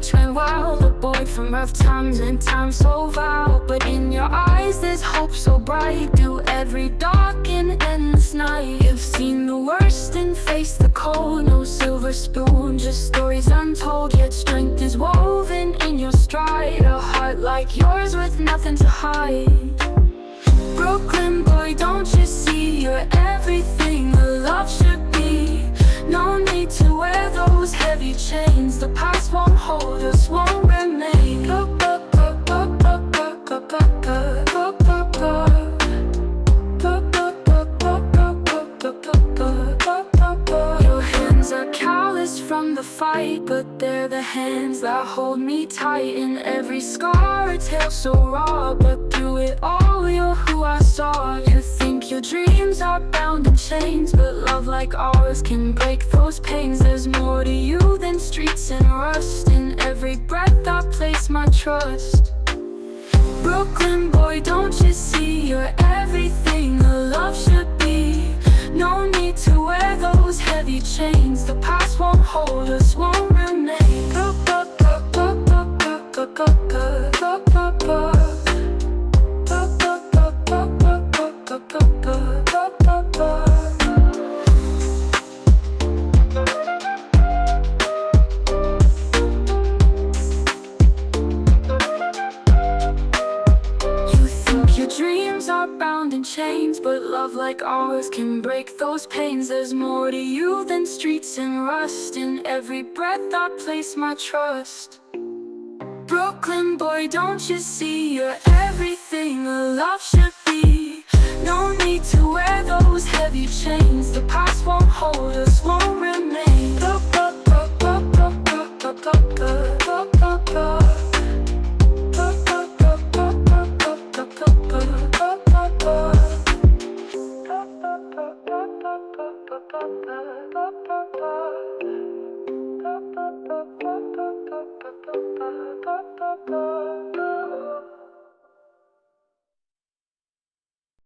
speech went wild. A boy from rough times and times so vile. But in your eyes there's hope so bright. Through every dark and endless night, you've seen the worst and faced the cold. No silver spoon, just stories untold. Yet strength is woven in your stride. A heart like yours with nothing to hide. Brooklyn boy, don't you see you're everything a love should be? No need to wear those heavy chains. The past won't hold us, won't remain. Your hands are calloused from the fight, but they're the hands that hold me tight. In every scar, a tale so raw, but through it all, you're who I saw. You think your dreams are bound in chains, but love like ours can break those pains. There's more to you than streets and rust. In every breath I place my trust. Brooklyn boy, don't you see you're everything a love should be? No need to wear those heavy chains. The past won't hold us, won't remain. Your dreams are bound in chains, but love like ours can break those pains. There's more to you than streets and rust. In every breath I place my trust. Brooklyn boy, don't you see you're everything a love should be? No need to wear those heavy chains. The past won't hold us, won't